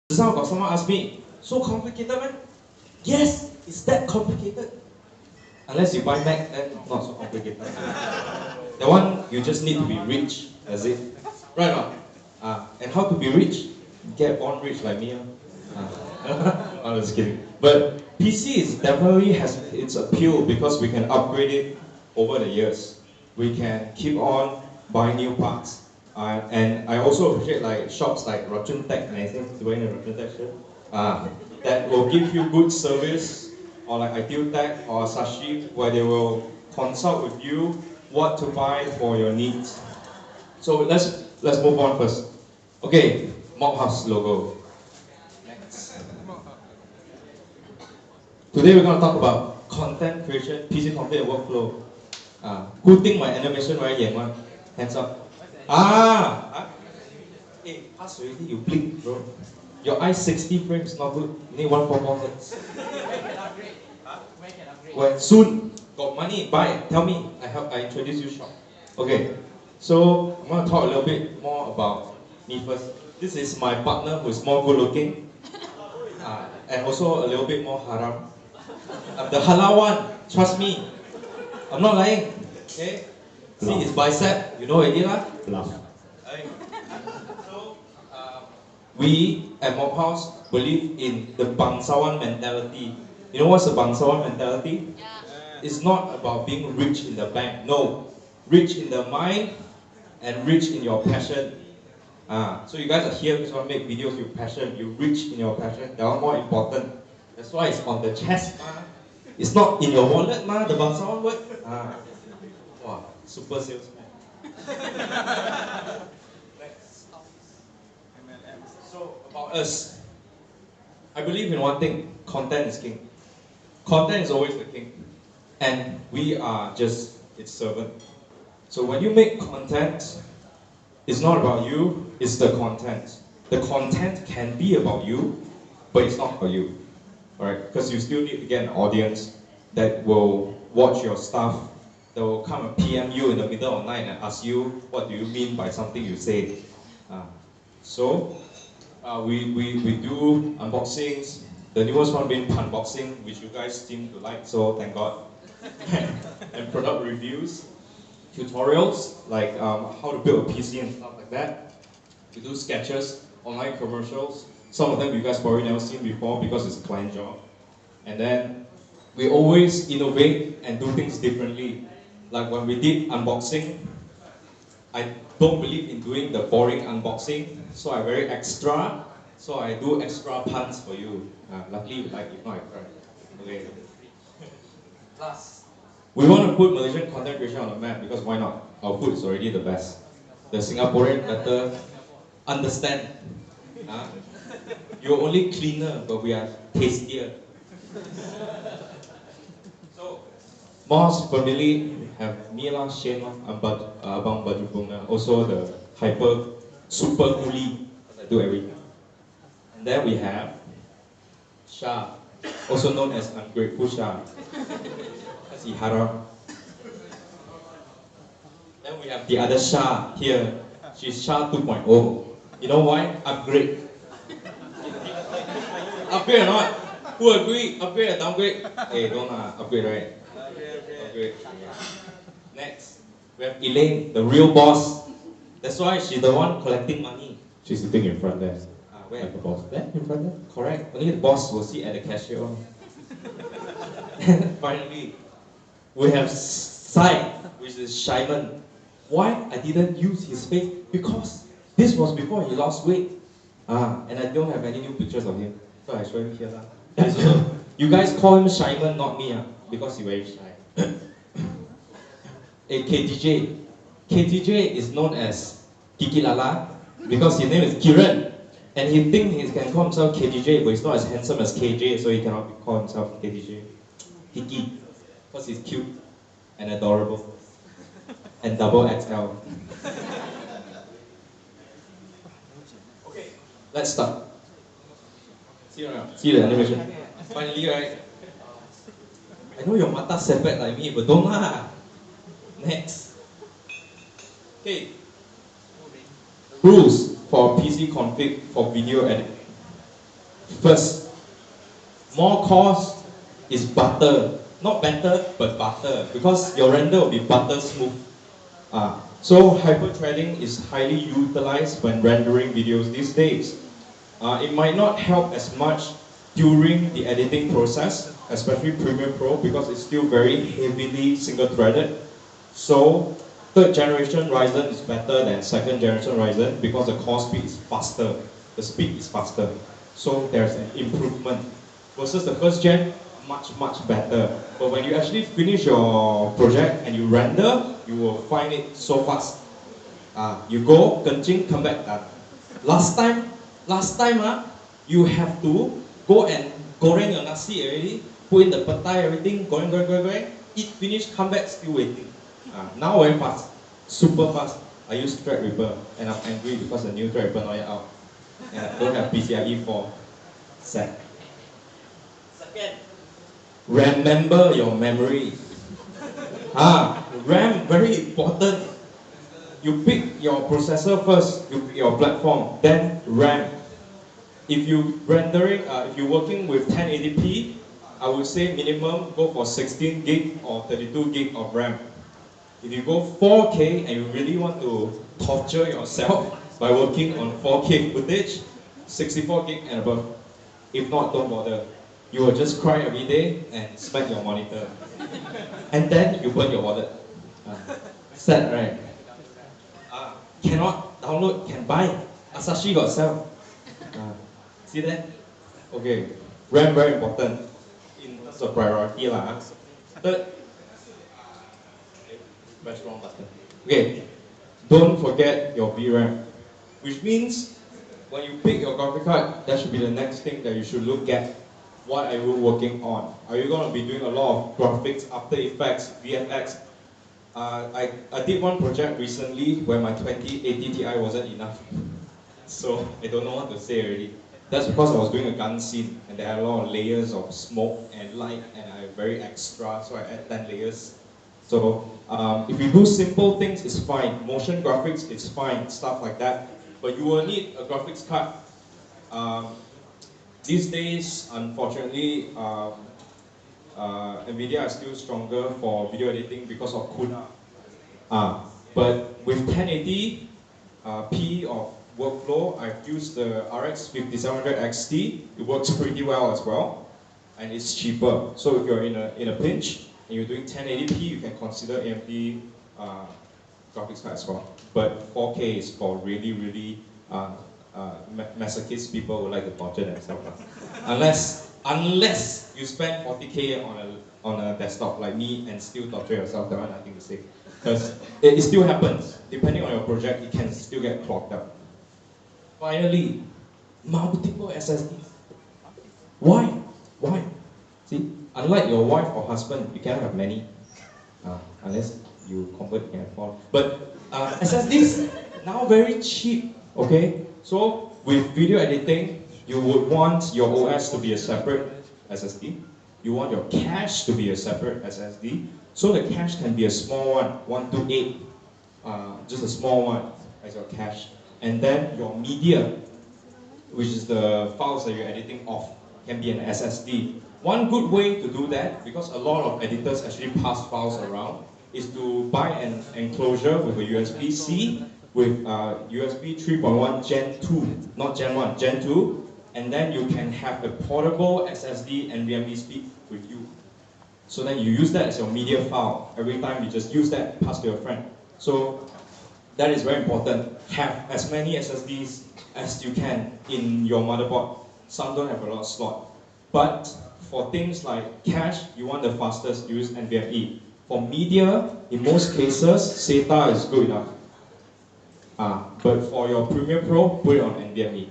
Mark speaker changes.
Speaker 1: Just now got someone asked me, so complicated, man? Yes, it's that complicated. Unless you buy Mac, then not so complicated. That one, you just need to be rich, that's it. Right or not? And how to be rich? Get born rich like me. I'm just kidding. But PC is definitely has its appeal because we can upgrade it over the years. We can keep on buying new parts. And I also appreciate like shops like Racun Tech, and I think doing a Racun Tech shirt, that will give you good service, or like Ideal Tech or Sashi, where they will consult with you what to buy for your needs. So let's move on first. Okay, MOBHouse logo. Next. Today we're going to talk about content creation, PC content workflow. Who think my animation very young one? Hands up. Hey, pass already, you blink, bro. Your eye 60 frames, not good. You need 144 hertz. Well, soon, got money, buy. Tell me, I introduce you shop. Okay, so I'm gonna talk a little bit more about me first. This is my partner who is more good looking, and also a little bit more haram. I'm the halal one, trust me. I'm not lying. Okay? See his bicep, you know already lah? So, we at MOBHouse believe in the bangsawan mentality. You know what's the bangsawan mentality? Yeah. It's not about being rich in the bank. No. Rich in the mind and rich in your passion. So you guys are here because you want to make videos with passion. You're rich in your passion. That one more important. That's why it's on the chest. It's not in your wallet, the bangsawan word. Wow, super salesman. Next. So, about us. I believe in one thing. Content is king. Content is always the king. And we are just its servant. So when you make content, it's not about you, it's the content. The content can be about you, but it's not for you. Alright? Because you still need to get an audience that will watch your stuff. They will come and PM you in the middle of the night and ask you, what do you mean by something you say? We do unboxings. The newest one being unboxing, which you guys seem to like, so thank God. And product reviews, tutorials, like how to build a PC and stuff like that. We do sketches, online commercials. Some of them you guys probably never seen before because it's a client job. And then we always innovate and do things differently. Like when we did unboxing, I don't believe in doing the boring unboxing, so I'm very extra. So I do extra puns for you. Luckily you like, if not I cry. Okay. Last, we want to put Malaysian content creation on the map because why not? Our food is already the best. The Singaporean better understand. You're only cleaner, but we are tastier. So, MOBHouse family have me lah, Shane lah, Abang Baju Bunga, also the hyper super coolie that do everything. And then we have Shah, also known as Ungrateful Shah. That's the haram. Then we have the other Shah here. She's Shah 2.0. You know why? Upgrade. Upgrade or not? Who agree? Upgrade or downgrade? Hey, don't upgrade, right? Upgrade. Next, we have Elaine, the real boss. That's why she's the one collecting money.
Speaker 2: She's sitting in front there.
Speaker 1: Where?
Speaker 2: Like the boss. There, in front there.
Speaker 1: Correct. Only the boss will sit at the cashier. Finally, we have Sai, which is Shimon. Why I didn't use his face? Because this was before he lost weight. And I don't have any new pictures of him. So I show him here. So, you guys call him Shimon, not me, because he's very shy. A KTJ. KTJ is known as Kiki Lala because his name is Kiran. And he thinks he can call himself KTJ, but he's not as handsome as KJ, so he cannot call himself KTJ. Kiki, because he's cute and adorable. And double XL. Okay, let's start. See the animation. Finally, right? I know your mata sepet like me, but don't lah. Next. Okay. Rules for PC config for video editing. First, more cost is butter. Not better, but butter. Because your render will be butter smooth. So hyper-threading is highly utilized when rendering videos these days. It might not help as much during the editing process, especially Premiere Pro, because it's still very heavily single-threaded. So third generation Ryzen is better than second generation Ryzen because the core speed is faster. The speed is faster. So there's an improvement. Versus the first gen, much better. But when you actually finish your project and you render, you will find it so fast. You go, kencing, come back. Last time, you have to go and goreng your nasi already, put in the petai, everything, goreng, eat, finish, come back, still waiting. Now very fast, super fast. I use Threadripper and I'm angry because the new Threadripper not yet out. And I don't have PCIe 4. Sad. Second, remember your memory. RAM, very important. You pick your processor first, you pick your platform, then RAM. If you're working with 1080p, I would say minimum go for 16 gig or 32 gig of RAM. If you go 4K and you really want to torture yourself by working on 4K footage, 64 gig and above. If not, don't bother. You will just cry every day and smack your monitor. And then you burn your wallet. Sad, right? Cannot download, can buy. Asahi got sell. See that? Okay. RAM very important in terms of priority lah. Third, press wrong button. Okay. Don't forget your VRAM, which means when you pick your graphic card, that should be the next thing that you should look at. What are you working on? Are you going to be doing a lot of graphics, After Effects, VFX? I did one project recently where my 2080 Ti wasn't enough. So I don't know what to say already. That's because I was doing a gun scene and there are a lot of layers of smoke and light and I'm very extra, so I add 10 layers. So if you do simple things, it's fine. Motion graphics, it's fine, stuff like that. But you will need a graphics card. These days, unfortunately, NVIDIA is still stronger for video editing because of CUDA. But with 1080p of workflow, I've used the RX 5700 XT. It works pretty well as well, and it's cheaper. So if you're in a pinch and you're doing 1080p, you can consider AMD graphics card as well. But 4K is for really masochist people who like to torture themselves. Unless you spend 40K on a desktop like me and still torture yourself, there are nothing to say. Because it still happens. Depending on your project, it can still get clogged up. Finally, multiple SSDs. Why? See, unlike your wife or husband, you cannot have many. Unless you convert, you can have one. But SSDs, now very cheap, okay? So, with video editing, you would want your OS to be a separate SSD. You want your cache to be a separate SSD. So the cache can be a small one, 128, just a small one as your cache. And then your media, which is the files that you're editing off, can be an SSD. One good way to do that, because a lot of editors actually pass files around, is to buy an enclosure with a USB-C with USB 3.1 Gen 2, not Gen 1, Gen 2, and then you can have a portable SSD NVMe stick with you. So then you use that as your media file. Every time you just use that, pass to your friend. So that is very important. Have as many SSDs as you can in your motherboard. Some don't have a lot of slot. But for things like cache, you want the fastest, use NVMe. For media, in most cases, SATA is good enough. But for your Premiere Pro, put it on NVMe.